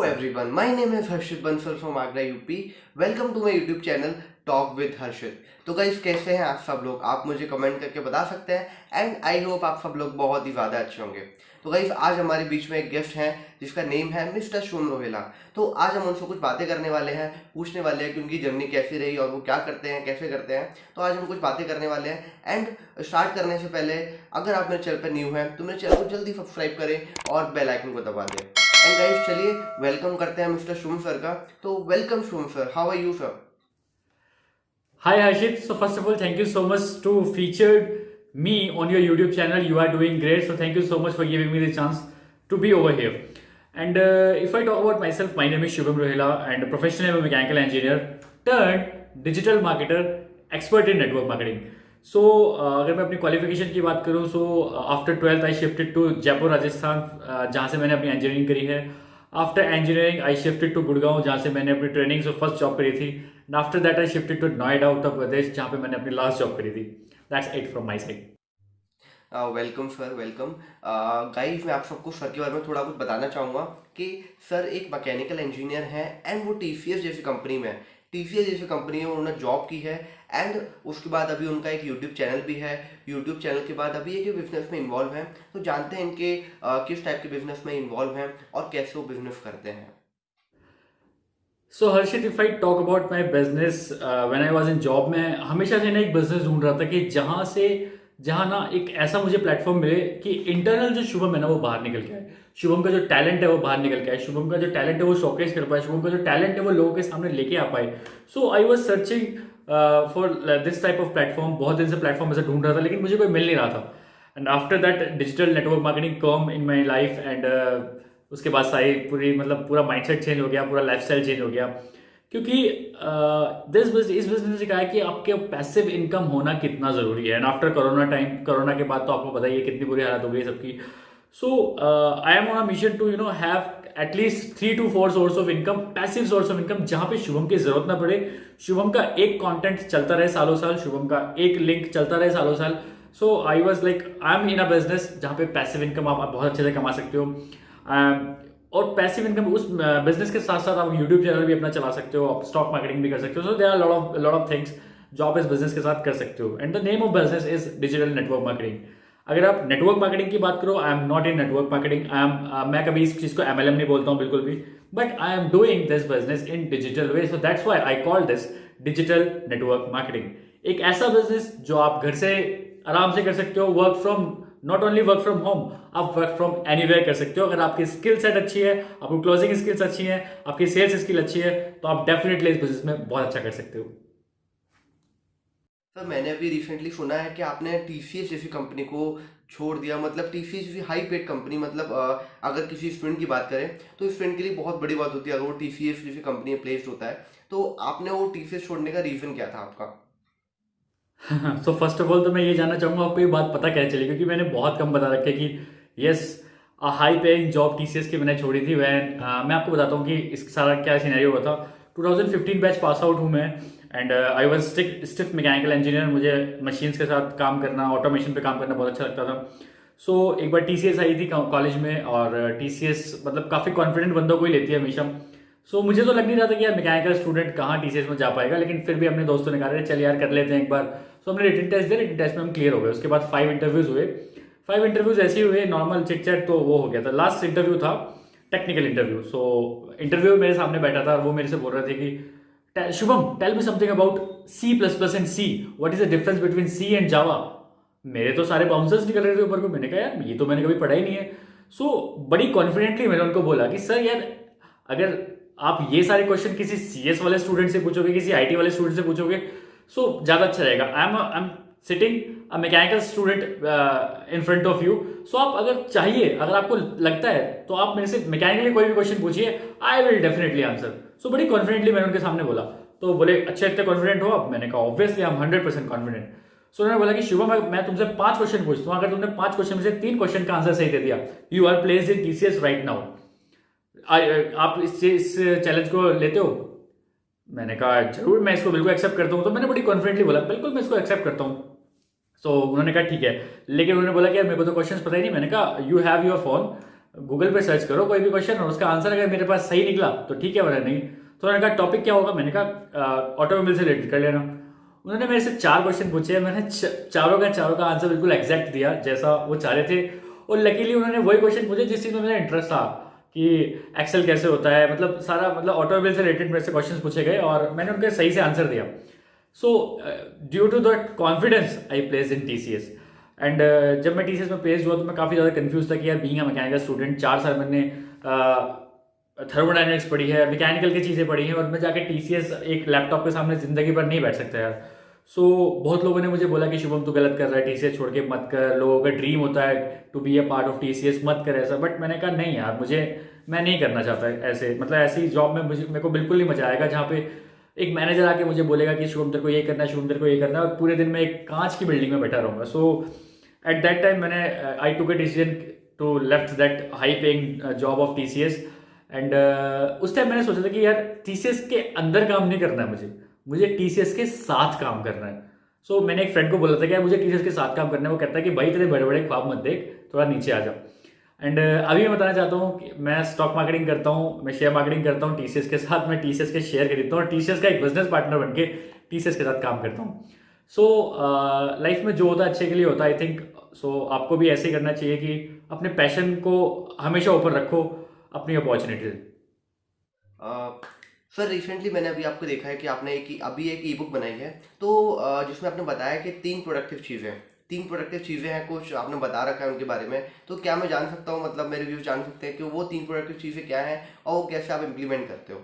Hello everyone, my name is Harshit Bansal from Agra UP. Welcome to my YouTube channel Talk with Harshit. तो guys कैसे हैं आप सब लोग, आप मुझे कमेंट करके बता सकते हैं एंड आई होप आप सब लोग बहुत ही ज़्यादा अच्छे होंगे। तो गाइस आज हमारे बीच में एक गेस्ट हैं जिसका नेम है मिस्टर शुभम रोहेला। तो आज हम उनसे कुछ बातें करने वाले हैं, पूछने वाले हैं कि उनकी जर्नी कैसी रही और वो क्या करते हैं, कैसे करते हैं। तो आज हम कुछ बातें करने वाले हैं एंड स्टार्ट करने से पहले अगर आप मेरे चैनल पर न्यू हैं तो मेरे चैनल को जल्दी सब्सक्राइब करें और बेल आइकन को दबा दें। एंड गाइस चलिए वेलकम करते हैं मिस्टर शुभम सर का। तो welcome Shubham sir, how are you sir? Hi Harshit. So first of all, thank you so much to featured me on your YouTube channel. You are doing great. So thank you so much for giving me the chance to be over here. And if I talk about myself, my name is Shubham Rohela and professionally I'm a mechanical engineer turned digital marketer, expert in network marketing. So अगर मैं अपनी qualification की बात करूँ, so after 12th I shifted to Jaipur, Rajasthan, जहाँ से मैंने अपनी इंजीनियरिंग करी है. After engineering I shifted to Gurgaon, जहाँ से मैंने अपनी ट्रेनिंग से फर्स्ट जॉब करी थी. And after that I shifted to Noida, Uttar Pradesh, जहाँ पे मैंने अपनी लास्ट जॉब करी थी. That's it from my side. Welcome sir, welcome. Guys मैं आप सबको सर के बारे में थोड़ा कुछ बताना चाहूँगा कि सर एक मैकेनिकल इंजीनियर हैं एंड वो टीसीएस जैसी कंपनी में, टीसीएस जैसी कंपनी में उन्होंने जॉब की है एंड उसके बाद अभी उनका एक यूट्यूब चैनल भी है। यूट्यूब चैनल के बाद अभी एक बिजनेस में इन्वॉल्व हैं। तो जानते हैं इनके किस टाइप के बिजनेस में इन्वॉल्व हैं और कैसे वो बिजनेस करते हैं। So Harshit, if I talk about my business, when I was in job, मैं हमेशा से ना एक बिजनेस ढूंढ रहा था कि जहाँ ना एक ऐसा मुझे प्लेटफॉर्म मिले कि इंटरनल जो शुभम है ना वो बाहर निकल के आए, शुभम का जो टैलेंट है वो बाहर निकल के आए, शुभम का जो टैलेंट है वो शोकेस कर पाए, शुभम का जो टैलेंट है वो लोगों के सामने लेके आ पाए. So I was searching for this type of platform. बहुत दिन से प्लेटफॉर्म ऐसा ढूंढ रहा था लेकिन मुझे कोई मिल नहीं रहा था. And after that digital network marketing come in my life and उसके बाद सारी पूरा माइंडसेट चेंज हो गया, पूरा लाइफस्टाइल चेंज हो गया. क्योंकि इस बिजनेस ने सिखाया कि आपके पैसिव इनकम होना कितना ज़रूरी है. एंड आफ्टर कोरोना के बाद तो आपको पता ही है कितनी बुरी हालत हो गई सबकी. So I am on a mission to have at least 3 to 4 source of income, passive source of income, जहाँ पे शुभम की जरूरत ना पड़े, शुभम का एक कंटेंट चलता रहे सालों साल, शुभम का एक लिंक चलता रहे सालों साल. So I was like I am in a business जहाँ पे पैसिव इनकम आप बहुत अच्छे से कमा सकते हो. और पैसिव इनकम उस बिजनेस के साथ साथ आप यूट्यूब चैनल भी अपना चला सकते हो, आप स्टॉक मार्केटिंग भी कर सकते हो. So there are lot of things जो आप इस बिजनेस के साथ कर सकते हो. And the name of business is digital network marketing. अगर आप नेटवर्क मार्केटिंग की बात करो, I am not in network marketing. मैं कभी इस चीज को MLM नहीं बोलता हूँ बिल्कुल भी, but I am doing this business in digital way. So that's why I call this digital network marketing. एक ऐसा बिजनेस जो आप घर से आराम से कर सकते हो, not only work from home, आप वर्क फ्रॉम एनीवेयर कर सकते हो. अगर आपकी स्किल सेट अच्छी है, आपको क्लोजिंग स्किल्स अच्छी है, आपकी सेल्स स्किल अच्छी है, तो आप डेफिनेटली इस बिजनेस में बहुत अच्छा कर सकते हो. सर मैंने अभी रिसेंटली सुना है कि आपने टीसीएस जैसी कंपनी को छोड़ दिया। मतलब टीसीएस जैसी हाई पेड कंपनी, मतलब अगर किसी स्टूडेंट की बात करें तो स्टूडेंट के लिए बहुत बड़ी बात होती है अगर वो टीसीएस जैसी कंपनी में प्लेस्ड होता है. तो आपने वो टीसीएस छोड़ने का रीज़न क्या था आपका? सो फर्स्ट ऑफ ऑल तो मैं ये जानना चाहूंगा आपको ये बात पता कैसे चली, क्योंकि मैंने बहुत कम बता रखा है कि yes high paying job TCS की मैंने छोड़ी थी. मैं आपको बताता हूँ कि इस सारा क्या सिनेरियो हुआ था. 2015 बैच पास आउट हूँ मैं and I was stiff mechanical engineer. मुझे मशीन्स के साथ काम करना, ऑटोमेशन पे काम करना बहुत अच्छा लगता था. सो एक बार टीसीएस आई थी कॉलेज में और टीसीएस मतलब काफ़ी कॉन्फिडेंट बंदों को ही लेती है हमेशा. सो मुझे तो लग नहीं रहा था कि यार मैकेनिकल स्टूडेंट कहाँ टीसीएस में जा पाएगा, लेकिन फिर भी अपने दोस्तों ने कहा चल यार कर लेते हैं एक बार. सो हमने रिटन टेस्ट दिया, रिटन टेस्ट में हम क्लियर हो गए. उसके बाद 5 इंटरव्यूज हुए. 5 इंटरव्यूज ऐसे ही हुए, नॉर्मल चिट चैट तो वो हो गया था. लास्ट इंटरव्यू था टेक्निकल इंटरव्यू. सो इंटरव्यू मेरे सामने बैठा था और वो मेरे से बोल रहे थे कि Shubham tell me something about C++ and C, what is the difference between C and Java. मेरे तो सारे बाउंसर्स निकल रहे थे ऊपर को. मैंने कहा यार ये तो मैंने कभी पढ़ा ही नहीं है. सो बड़ी कॉन्फिडेंटली मैंने उनको बोला कि सर यार अगर आप ये सारे क्वेश्चन किसी CS वाले स्टूडेंट से पूछोगे, किसी IT वाले स्टूडेंट से पूछोगे, सो ज़्यादा अच्छा रहेगा. I am sitting a mechanical student in front of you. So आप अगर आपको लगता है तो आप मेरे से मैकेनिकली कोई भी क्वेश्चन पूछिए, आई विल डेफिनेटली आंसर. सो बड़ी कॉन्फिडेंटली मैंने उनके सामने बोला. तो बोले अच्छा इतने कॉन्फिडेंट हो आप? मैंने कहा ऑब्वियसली आई एम 100% कॉन्फिडेंट. सो उन्होंने बोला कि शुभम मैं तुमसे 5 क्वेश्चन पूछता हूँ, अगर तुमने 5 क्वेश्चन में से 3 क्वेश्चन का आंसर सही दे दिया, you are placed in TCS right now. आप इस चैलेंज को लेते हो? मैंने कहा जरूर, मैं इसको बिल्कुल एक्सेप्ट करता हूँ. तो मैंने बड़ी कॉन्फिडेंटली बोला बिल्कुल मैं इसको एक्सेप्ट करता हूँ. सो उन्होंने कहा ठीक है, लेकिन उन्होंने बोला कि यार मेरे को तो क्वेश्चंस पता ही नहीं. मैंने कहा you have your phone, Google पे सर्च करो कोई भी क्वेश्चन और उसका आंसर अगर मेरे पास सही निकला तो ठीक है, वरना नहीं। तो उन्होंने कहा टॉपिक क्या होगा, मैंने कहा ऑटोमोबाइल से रिलेटेड कर लेना। उन्होंने मेरे से 4 क्वेश्चन पूछे, मैंने चारों का आंसर बिल्कुल एग्जैक्ट दिया जैसा वो चाह रहे थे। और लकीली उन्होंने वही क्वेश्चन पूछे जिस चीज़ में मेरा इंटरेस्ट था, कि एक्सेल कैसे होता है, मतलब सारा, मतलब ऑटोमोबाइल से रिलेटेड मेरे से क्वेश्चन पूछे गए और मैंने उनके सही से आंसर दिया। So due to that confidence I place in TCS. And जब मैं टीसीएस में प्लेस हुआ तो मैं काफ़ी ज़्यादा कंफ्यूज था कि यार बीइंग अ मैकेनिकल स्टूडेंट 4 साल मैंने थर्मोडाइनमिक्स पढ़ी है, मैकेनिकल की चीज़ें पढ़ी हैं, और मैं जाके टीसीएस एक लैपटॉप के सामने ज़िंदगी भर नहीं बैठ सकता यार। सो बहुत लोगों ने मुझे बोला कि शुभम तू गलत कर रहा है, टीसीएस छोड़ के मत कर, लोगों का ड्रीम होता है to be a part of TCS, मत कर ऐसा। बट मैंने कहा नहीं यार, मैं नहीं करना चाहता ऐसे, मतलब ऐसी जॉब में मेरे को बिल्कुल नहीं मजा आएगा जहाँ पे एक मैनेजर आके मुझे बोलेगा कि शुभम तेरे को ये करना है, शुभम तेरे को ये करना है, और पूरे दिन मैं एक कांच की बिल्डिंग में बैठा रहूंगा। सो एट दैट टाइम मैंने I took a decision to left that high paying job of TCS. And उस टाइम मैंने सोचा था कि यार टीसीएस के अंदर काम नहीं करना है, मुझे टीसीएस के साथ काम करना है। सो मैंने एक फ्रेंड को बोला था कि यार मुझे टीसीएस के साथ काम करना है। वो कहता है कि भाई तेरे बड़े बड़े ख्वाब मत देख, थोड़ा नीचे आ जाओ। एंड अभी मैं बताना चाहता हूँ कि मैं स्टॉक मार्केटिंग करता हूँ, मैं शेयर मार्केटिंग करता हूँ टीसीएस के साथ, मैं टीसीएस के शेयर खरीदता हूँ और टीसीएस का एक बिजनेस पार्टनर बन के टीसीएस के साथ काम करता हूँ। सो लाइफ में जो होता है अच्छे के लिए होता है, आई थिंक। सो आपको भी ऐसे ही करना चाहिए कि अपने पैशन को हमेशा ऊपर रखो अपनी अपॉर्चुनिटी से। सर रिसेंटली मैंने अभी आपको देखा है कि आपने अभी एक ई बुक बनाई है, तो जिसमें आपने बताया कि 3 प्रोडक्टिव चीज़ें हैं, कुछ आपने बता रखा है उनके बारे में। तो क्या मैं जान सकता हूँ, मतलब मेरे व्यूज जान सकते हैं कि वो 3 प्रोडक्टिव चीज़ें क्या हैं और वो कैसे आप इम्प्लीमेंट करते हो?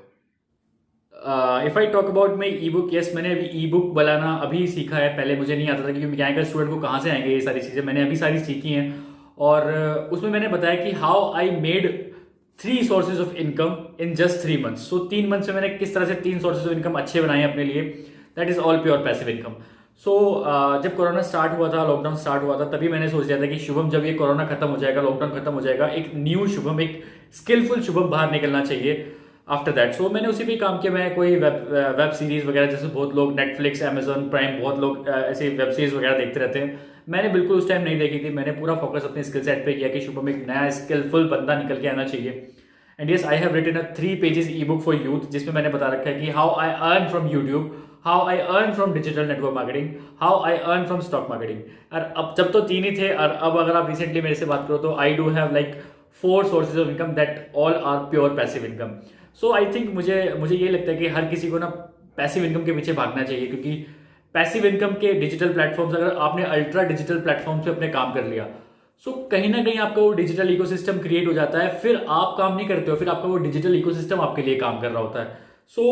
If I talk about my E book, yes, मैंने अभी ई बुक बनाना अभी सीखा है। पहले मुझे नहीं आता था, क्योंकि मैकेनिकल स्टूडेंट को कहाँ से आएंगे ये सारी चीज़ें, मैंने अभी सारी सीखी हैं। और उसमें मैंने बताया कि how I made 3 sources of income in just 3 months. So 3 months में मैंने किस तरह से 3 सोर्सेज ऑफ इनकम अच्छे बनाए हैं अपने लिए। That is all pure passive income. So जब कोरोना स्टार्ट हुआ था, लॉकडाउन स्टार्ट हुआ था, तभी मैंने सोच लिया था कि शुभम जब ये कोरोना खत्म हो जाएगा, लॉकडाउन खत्म हो जाएगा, एक न्यू शुभम, एक स्किलफुल शुभम बाहर निकलना चाहिए आफ्टर दैट। सो मैंने उसी पे काम किया। मैं कोई वेब सीरीज वगैरह, जैसे बहुत लोग नेटफ्लिक्स, अमेजोन प्राइम, बहुत लोग ऐसे वेब सीरीज वगैरह देखते रहते हैं, मैंने बिल्कुल उस टाइम नहीं देखी थी। मैंने पूरा फोकस अपने स्किल सेट पे किया कि शुभम एक नया स्किलफुल बंदा निकल के आना चाहिए। And yes, I have written a 3 pages ebook for youth, जिसमें मैंने बता रखा है कि how I earn from YouTube, how I earn from digital network marketing, how I earn from stock marketing. और अब जब तो 3 ही थे, और अब अगर आप रिसेंटली मेरे से बात करो तो I do have like 4 sources of income that all are pure passive income. So I think मुझे मुझे ये लगता है कि हर किसी को ना पैसिव इनकम के पीछे भागना चाहिए, क्योंकि पैसिव इनकम के डिजिटल प्लेटफॉर्म्स, अगर आपने अल्ट्रा डिजिटल प्लेटफॉर्म पे अपने काम कर लिया, सो कहीं ना कहीं आपका वो डिजिटल इकोसिस्टम क्रिएट हो जाता है। फिर आप काम नहीं करते हो, फिर आपका वो डिजिटल इकोसिस्टम आपके लिए काम कर रहा होता है। सो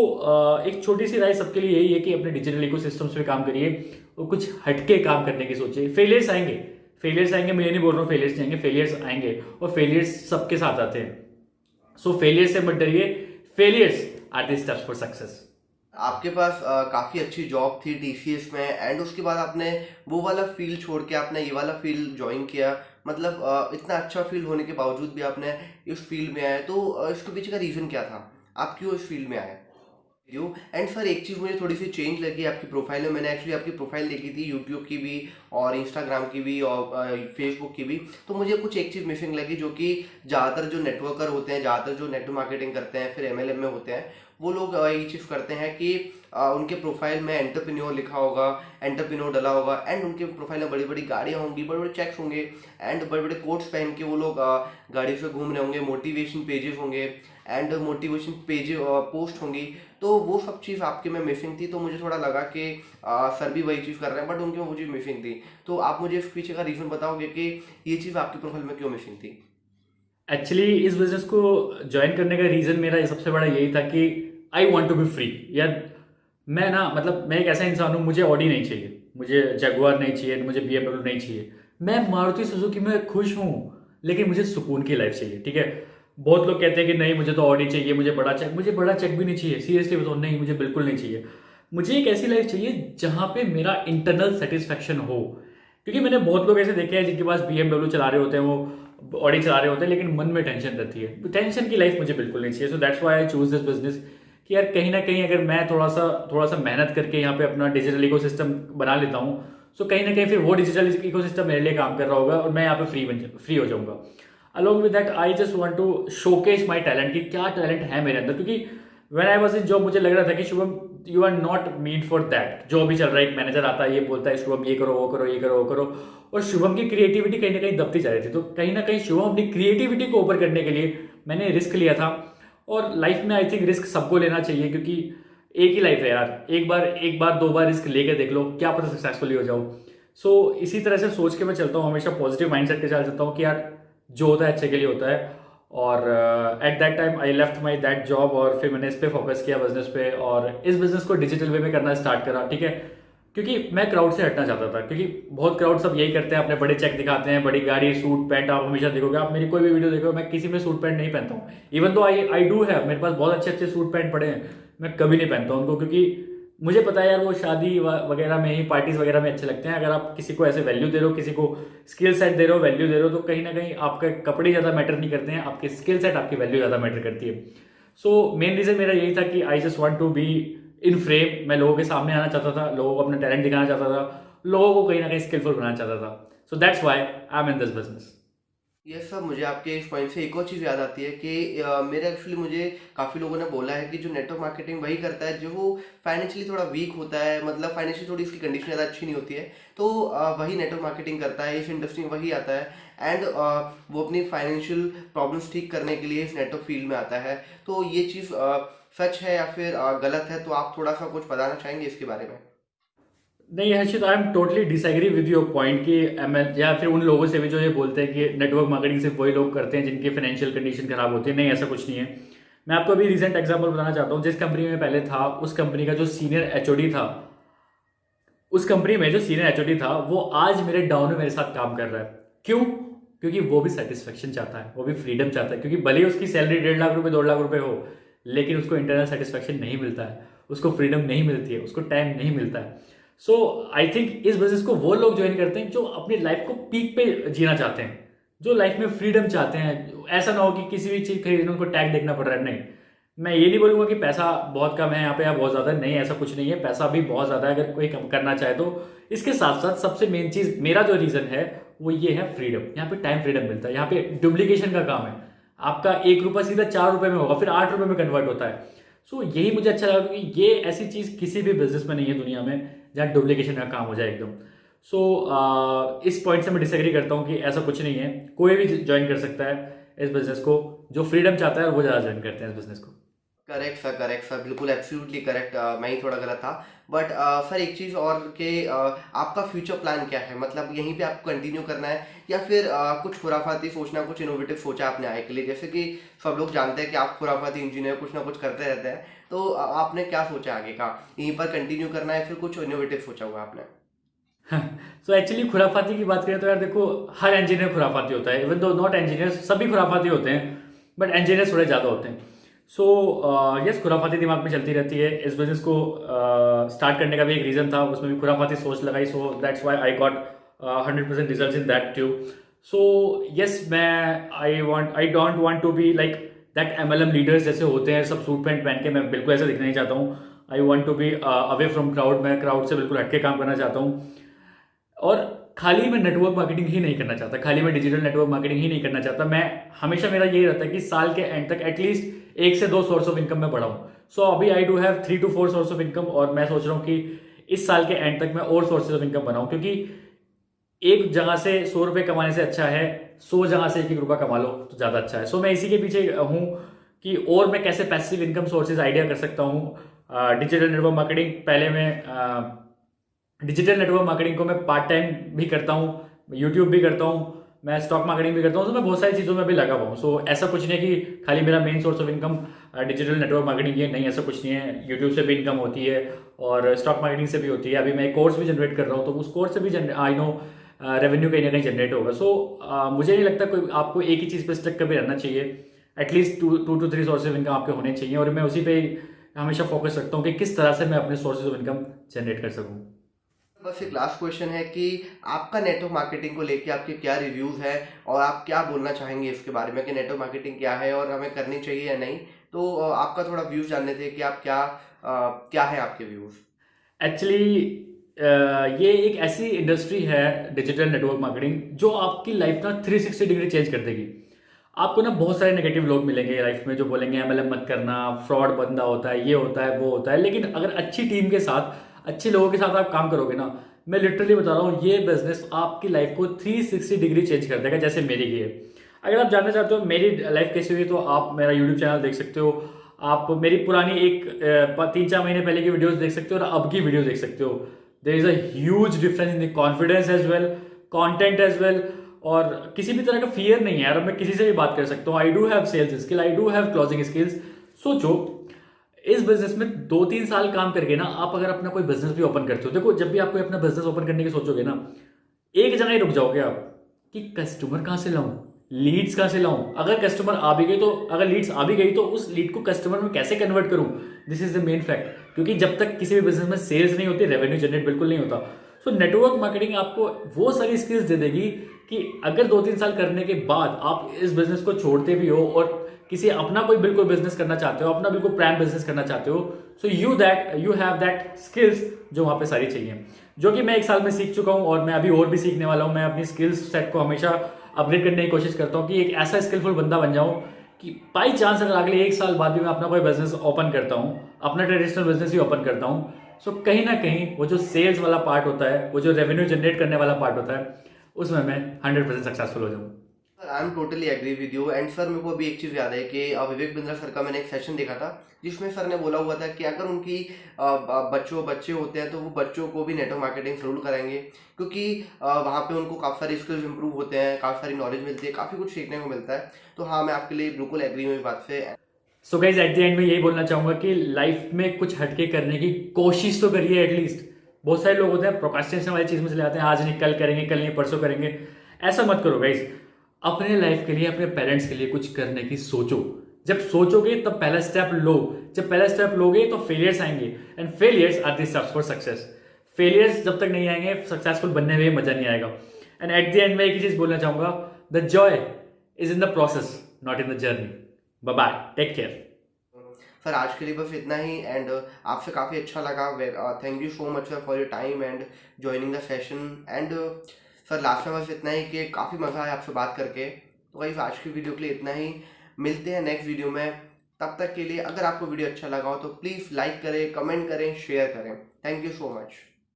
एक छोटी सी राय सबके लिए यही है कि अपने डिजिटल इकोसिस्टम्स पे काम करिए और कुछ हटके काम करने की सोचिए। फेलियर्स आएंगे, मैं ये नहीं बोल रहा हूँ फेलियर्स नहीं आएंगे, फेलियर्स आएंगे, और फेलियर्स सबके साथ आते हैं। सो फेलियर से मत डरिए, failures are the steps for success. आपके पास काफ़ी अच्छी जॉब थी टीसीएस में, एंड उसके बाद आपने वो वाला फील्ड छोड़ के आपने ये वाला फील्ड ज्वाइन किया। मतलब इतना अच्छा फील्ड होने के बावजूद भी आपने इस फील्ड में आए, तो इसके पीछे का रीज़न क्या था, आप क्यों इस फील्ड में आए? यू एंड सर एक चीज़ मुझे थोड़ी सी चेंज लगी आपकी प्रोफाइल में। मैंने एक्चुअली आपकी प्रोफाइल देखी थी यूट्यूब की भी और इंस्टाग्राम की भी और फेसबुक की भी। तो मुझे कुछ एक चीज़ मिसिंग लगी, जो कि ज़्यादातर जो नेटवर्कर होते हैं, ज़्यादातर जो नेटवर्क मार्केटिंग करते हैं, फिर एमएलएम में होते हैं, वो लोग ये चीज़ करते हैं कि उनके प्रोफाइल में एंटरप्रेन्योर लिखा होगा, एंटरप्रेन्योर डला होगा, एंड उनके प्रोफाइल में बड़ी बड़ी गाड़ियाँ होंगी, बड़े बड़े चेक्स होंगे, एंड बड़े बड़े कोट्स पहन के वो लोग गाड़ी से घूम रहे होंगे, मोटिवेशन पेजेस होंगे, एंड मोटिवेशन पेज पोस्ट होंगी। तो वो सब चीज़ आपके में मिसिंग थी। तो मुझे थोड़ा लगा कि सर भी वही चीज़ कर रहे हैं, बट उनके में वो चीज़ मिसिंग थी। तो आप मुझे इस पीछे का रीज़न बताओगे कि ये चीज़ आपकी प्रोफाइल में क्यों मिसिंग थी? एक्चुअली इस बिजनेस को ज्वाइन करने का रीज़न मेरा सबसे बड़ा यही था कि I want to be free. यार मैं ना, मतलब मैं एक ऐसा इंसान हूँ, मुझे ऑडी नहीं चाहिए, मुझे जगुआर नहीं चाहिए, मुझे BMW नहीं चाहिए। मैं मारुति सुजुकी में खुश हूँ, लेकिन मुझे सुकून की लाइफ चाहिए, ठीक है। बहुत लोग कहते हैं कि नहीं मुझे तो ऑडी चाहिए, मुझे बड़ा चेक भी नहीं चाहिए। सीरियसली बताओ, नहीं, मुझे बिल्कुल नहीं चाहिए। मुझे एक ऐसी लाइफ चाहिए जहाँ पे मेरा इंटरनल सेटिस्फेक्शन हो। क्योंकि मैंने बहुत लोग ऐसे देखे हैं जिनके पास BMW चला रहे होते हैं, वो ऑडी चला रहे होते हैं, लेकिन मन में टेंशन रहती है। टेंशन की लाइफ मुझे बिल्कुल नहीं चाहिए। So that's why I choose this business, कि यार कहीं ना कहीं अगर मैं थोड़ा सा मेहनत करके यहाँ पे अपना डिजिटल इकोसिस्टम बना लेता हूँ, सो कहीं ना कहीं फिर वो डिजिटल इकोसिस्टम मेरे लिए काम कर रहा होगा और मैं यहाँ पे फ्री हो जाऊंगा। Along with that I just want to showcase my talent कि क्या टैलेंट है मेरे अंदर, क्योंकि when I was in job मुझे लग रहा था कि Shubham you are not mean for that. जो भी चल रहा है, एक मैनेजर आता है ये बोलता है शुभम ये करो वो करो ये करो वो करो, और शुभम की क्रिएटिविटी कहीं ना कहीं दबती जा रही थी। तो कहीं ना कहीं शुभम अपनी क्रिएटिविटी को ओवर करने के लिए मैंने रिस्क लिया था। और लाइफ में आई थिंक रिस्क सबको लेना चाहिए, क्योंकि एक ही लाइफ है यार, एक बार दो बार रिस्क लेके देख लो, क्या पता सक्सेसफुली हो जाओ। सो इसी तरह से सोच के मैं चलता हूँ, हमेशा पॉजिटिव माइंडसेट के साथ चलता हूँ कि यार जो होता है अच्छे के लिए होता है। और eight that time I left my that job, और फिर मैंने इस पे फोकस किया, बिजनेस पे, और इस बिजनेस को डिजिटल वे में करना स्टार्ट करा। ठीक है, क्योंकि मैं क्राउड से हटना चाहता था, क्योंकि बहुत क्राउड सब यही करते हैं, अपने बड़े चेक दिखाते हैं, बड़ी गाड़ी, सूट पैंट। आप हमेशा देखोगे, आप मेरी कोई भी वीडियो देखोगे, मैं किसी में सूट पैंट नहीं पहनता हूँ। इवन तो आई डू है, मेरे पास बहुत अच्छे अच्छे सूट पैंट पड़े हैं, मैं कभी नहीं पहनता उनको, क्योंकि मुझे पता है यार वो शादी वगैरह में ही, पार्टीज वगैरह में अच्छे लगते हैं। अगर आप किसी को ऐसे वैल्यू दे रहे हो, किसी को स्किल सेट दे रहे हो, वैल्यू दे रहे हो, तो कहीं ना कहीं आपके कपड़े ज़्यादा मैटर नहीं करते हैं, आपके स्किल सेट, आपकी वैल्यू ज़्यादा मैटर करती है। सो मेन रीज़न मेरा यही था कि I just want to be in frame. मैं लोगों के सामने आना चाहता था, लोगों को अपना टैलेंट दिखाना चाहता था, लोगों को कहीं ना कहीं स्किलफुल बनाना चाहता था। सो that's why I am in this business. ये सब मुझे आपके इस पॉइंट से एक और चीज़ याद आती है कि मेरे एक्चुअली मुझे काफ़ी लोगों ने बोला है कि जो नेटवर्क मार्केटिंग वही करता है जो वो फाइनेंशियली थोड़ा वीक होता है, मतलब फाइनेंशियली थोड़ी इसकी कंडीशन ज़्यादा अच्छी नहीं होती है, तो वही नेटवर्क मार्केटिंग करता है, इस इंडस्ट्री में वही आता है। एंड वो अपनी फाइनेंशियल प्रॉब्लम्स ठीक करने के लिए इस नेटवर्क फील्ड में आता है। तो ये चीज़ सच है या फिर गलत है, तो आप थोड़ा सा कुछ बताना चाहेंगे इसके बारे में? नहीं Harshit, I am totally disagree with your point कि एमएल या फिर उन लोगों से भी जो ये बोलते हैं कि नेटवर्क मार्केटिंग सिर्फ वही लोग करते हैं जिनकी फाइनेंशियल कंडीशन खराब होती है। नहीं, ऐसा कुछ नहीं है। मैं आपको अभी रिसेंट एग्जांपल बताना चाहता हूँ। जिस कंपनी में पहले था, उस कंपनी का जो सीनियर एचओडी था, उस कंपनी में जो सीनियर एचओडी था, वो आज मेरे डाउन में मेरे साथ काम कर रहा है। क्यों? क्योंकि वो भी सेटिस्फेक्शन चाहता है, वो भी फ्रीडम चाहता है। क्योंकि भले ही उसकी सैलरी 1.5 लाख रुपए 2 लाख रुपए हो, लेकिन उसको इंटरनल सेटिस्फेक्शन नहीं मिलता है, उसको फ्रीडम नहीं मिलती है, उसको टाइम नहीं मिलता है। सो आई थिंक इस बिजनेस को वो लोग ज्वाइन करते हैं जो अपनी लाइफ को पीक पे जीना चाहते हैं, जो लाइफ में फ्रीडम चाहते हैं। ऐसा ना हो कि किसी भी चीज़ खरीदने उनको टैग देखना पड़ रहा है। नहीं, मैं ये नहीं बोलूंगा कि पैसा बहुत कम है यहाँ पे या बहुत ज़्यादा है। नहीं, ऐसा कुछ नहीं है, पैसा भी बहुत ज़्यादा है अगर कोई कम करना चाहे तो। इसके साथ साथ सबसे मेन चीज़, मेरा जो रीज़न है वो ये है फ्रीडम। यहाँ पे टाइम फ्रीडम मिलता है, यहाँ पे डुप्लीकेशन का काम है। आपका 1 रुपया सीधा 4 रुपये में होगा, फिर 8 रुपये में कन्वर्ट होता है। सो यही मुझे अच्छा लगा, क्योंकि ये ऐसी चीज़ किसी भी बिजनेस में नहीं है दुनिया में जहाँ डुप्लीकेशन का काम हो जाए एकदम। सो इस पॉइंट से मैं डिसएग्री करता हूँ कि ऐसा कुछ नहीं है। कोई भी ज्वाइन कर सकता है इस बिजनेस को, जो फ्रीडम चाहता है वो ज़्यादा ज्वाइन करते हैं इस बिजनेस को। करेक्ट सर, बिल्कुल एब्सोल्युटली करेक्ट। मैं ही थोड़ा गलत था। बट सर एक चीज़ और कि आपका फ्यूचर प्लान क्या है? मतलब यहीं पे आपको कंटिन्यू करना है या फिर कुछ खुराफाती सोचना, कुछ इनोवेटिव सोचा आपने आगे के लिए? जैसे कि सब लोग जानते हैं कि आप खुराफाती इंजीनियर कुछ ना कुछ करते रहते हैं, तो आपने क्या सोचा आगे का? यहीं पर कंटिन्यू करना है, फिर कुछ इनोवेटिव सोचा हुआ आपने? सो एक्चुअली खुराफाती की बात करें तो यार देखो, हर इंजीनियर खुराफाती होता है। इवन दो नॉट इंजीनियर, सभी खुराफाती होते हैं, बट इंजीनियर थोड़े ज़्यादा होते हैं। सो यस, खुराफाती दिमाग में चलती रहती है। इस बिजनेस को स्टार्ट करने का भी एक रीज़न था, उसमें भी खुराफाती सोच लगाई। So that's why I got 100% result in that too. So yes, मैं I don't want to be like that MLM leaders जैसे होते हैं सब सूट पैंट पहन के। मैं बिल्कुल ऐसा दिखना नहीं चाहता हूँ। I want to be away from crowd. मैं क्राउड से बिल्कुल हटके काम करना चाहता हूँ। और खाली मैं नेटवर्क मार्केटिंग ही नहीं करना चाहता, खाली मैं डिजिटल नेटवर्क मार्केटिंग ही नहीं करना चाहता। मैं हमेशा, मेरा यही रहता है कि साल के एंड तक एटलीस्ट 1 से 2 सोर्स ऑफ इनकम में बढ़ाऊँ। सो अभी आई do have 3 to 4 source of income, और मैं सोच रहा हूँ कि इस साल के एंड तक मैं और सोर्सेज ऑफ इनकम बनाऊँ, क्योंकि एक जगह से 100 रुपये कमाने से अच्छा है 100 जगह से 1-1 रुपया कमा लो तो ज़्यादा अच्छा है। सो मैं इसी के पीछे हूँ कि और मैं कैसे पैसिव इनकम सोर्सेज आइडिया कर सकता हूँ। डिजिटल नेटवर्क मार्केटिंग, पहले मैं डिजिटल नेटवर्क मार्केटिंग को मैं पार्ट टाइम भी करता हूँ, यूट्यूब भी करता हूँ, मैं स्टॉक मार्केटिंग भी करता हूँ। तो मैं बहुत सारी चीज़ों में भी लगा हुआ हूँ। सो ऐसा कुछ नहीं है कि खाली मेरा main source of income digital network marketing है, नहीं ऐसा कुछ नहीं है। यूट्यूब से भी इनकम होती है और स्टॉक मार्केटिंग से भी होती है। अभी मैं एक कोर्स भी जनरेट कर रहा हूँ, तो उस कोर्स से भी आई नो रेवेन्यू कहीं ना कहीं जनरेट होगा। सो मुझे नहीं लगता कोई आपको एक ही चीज़ पर स्टक कभी रहना चाहिए। At least 2 to 3 source of income आपके होने चाहिए, और मैं उसी पे हमेशा फोकस रखता हूँ कि किस तरह से मैं अपने सोर्सेज ऑफ इनकम जनरेट कर सकूँ। बस एक लास्ट क्वेश्चन है कि आपका नेटवर्क मार्केटिंग को लेके आपके क्या रिव्यूज़ है और आप क्या बोलना चाहेंगे इसके बारे में कि नेटवर्क मार्केटिंग क्या है और हमें करनी चाहिए या नहीं? तो आपका थोड़ा व्यूज़ जानने थे कि आप क्या है आपके व्यूज़? एक्चुअली ये एक ऐसी इंडस्ट्री है डिजिटल नेटवर्क मार्केटिंग जो आपकी लाइफ ना 360 डिग्री चेंज कर देगी। आपको ना बहुत सारे नेगेटिव लोग मिलेंगे लाइफ में जो बोलेंगे एमएलएम मत करना, फ्रॉड बंदा होता है, ये होता है वो होता है। लेकिन अगर अच्छी टीम के साथ, अच्छे लोगों के साथ आप काम करोगे ना, मैं लिटरली बता रहा हूँ, ये बिजनेस आपकी लाइफ को 360 डिग्री चेंज कर देगा, जैसे मेरी की है। अगर आप जानना चाहते हो मेरी लाइफ कैसी हुई, तो आप मेरा यूट्यूब चैनल देख सकते हो। आप मेरी पुरानी 3-4 महीने पहले की वीडियोस देख सकते हो और अब की वीडियो देख सकते हो। There is a huge difference in the confidence as well, content as well. और किसी भी तरह का फियर नहीं है यार, मैं किसी से भी बात कर सकता हूँ। I do have sales skill, I do have closing skills. सोचो, इस बिजनेस में 2-3 साल काम करके ना, आप अगर अपना कोई बिजनेस भी ओपन करते हो, देखो जब भी आप कोई अपना बिजनेस ओपन करने की सोचोगे ना, एक जगह ही रुक जाओगे आप कि कस्टमर कहाँ से लाऊं, लीड्स कहाँ से लाऊं। अगर कस्टमर आ भी गई तो, अगर लीड्स आ भी गई तो उस लीड को कस्टमर में कैसे कन्वर्ट करूं, this is the main fact. क्योंकि जब तक किसी भी बिजनेस में सेल्स नहीं होती, रेवेन्यू जनरेट बिल्कुल नहीं होता। सो नेटवर्क मार्केटिंग आपको वो सारी स्किल्स दे देगी कि अगर 2-3 साल करने के बाद आप इस बिजनेस को छोड़ते भी हो और किसी अपना कोई बिल्कुल बिजनेस करना चाहते हो, अपना बिल्कुल प्राइम बिजनेस करना चाहते हो, so you have that skills जो वहां पे सारी चाहिए, जो कि मैं 1 साल में सीख चुका हूं और मैं अभी और भी सीखने वाला हूं। मैं अपनी स्किल्स सेट को हमेशा अपग्रेड करने की कोशिश करता हूं कि एक ऐसा स्किलफुल बंदा बन जाऊं कि बाई चांस अगर अगले 1 साल बाद भी मैं अपना कोई बिजनेस ओपन करता हूं, अपना ट्रेडिशनल बिजनेस ही ओपन करता हूं, सो कहीं ना कहीं वो जो सेल्स वाला पार्ट होता है, वो जो रेवेन्यू जनरेट करने वाला पार्ट होता है, उसमें मैं 100% सक्सेसफुल हो जाऊँ। Sir I am totally agree with you. And sir मेरे को अभी एक चीज़ याद है कि विवेक बिंद्रा सर का मैंने एक सेशन देखा था जिसमें सर ने बोला हुआ था कि अगर उनकी बच्चे होते हैं तो वो बच्चों को भी नेटवर्क मार्केटिंग जरूर कराएंगे, क्योंकि वहाँ पे उनको काफ़ी सारे स्किल्स इंप्रूव होते हैं, काफ़ी सारी नॉलेज मिलती है, काफ़ी कुछ सीखने को मिलता है। तो हाँ, मैं आपके लिए बिल्कुल एग्री हूँ इस बात से। So guys at the end में यही बोलना चाहूंगा कि लाइफ में कुछ हटके करने की कोशिश तो करिए एटलीस्ट। बहुत सारे लोग होते हैं प्रोक्रास्टिनेशन वाली चीज में चले जाते हैं, आज नहीं कल करेंगे, कल नहीं परसों करेंगे। ऐसा मत करो गाइज। अपने लाइफ के लिए, अपने पेरेंट्स के लिए कुछ करने की सोचो। जब सोचोगे तब पहला स्टेप लो। जब पहला स्टेप लोगे तो फेलियर्स आएंगे, and failures are the steps for success. Failures जब तक नहीं आएंगे, सक्सेसफुल बनने में मजा नहीं आएगा। एंड एट द एंड में एक ही चीज बोलना चाहूंगा, the joy is in the process, not in the journey. Bye bye, take care. Sir आज के लिए बस इतना ही। एंड आपसे काफ़ी अच्छा लगा। Thank you so much sir for your time and joining the session. And sir last में बस इतना ही कि काफ़ी मज़ा आया आपसे बात करके। तो गाइस आज की वीडियो के लिए इतना ही, मिलते हैं नेक्स्ट वीडियो में। तब तक के लिए अगर आपको वीडियो अच्छा लगा हो तो प्लीज़ लाइक करें, कमेंट करें, शेयर करें। Thank you so much.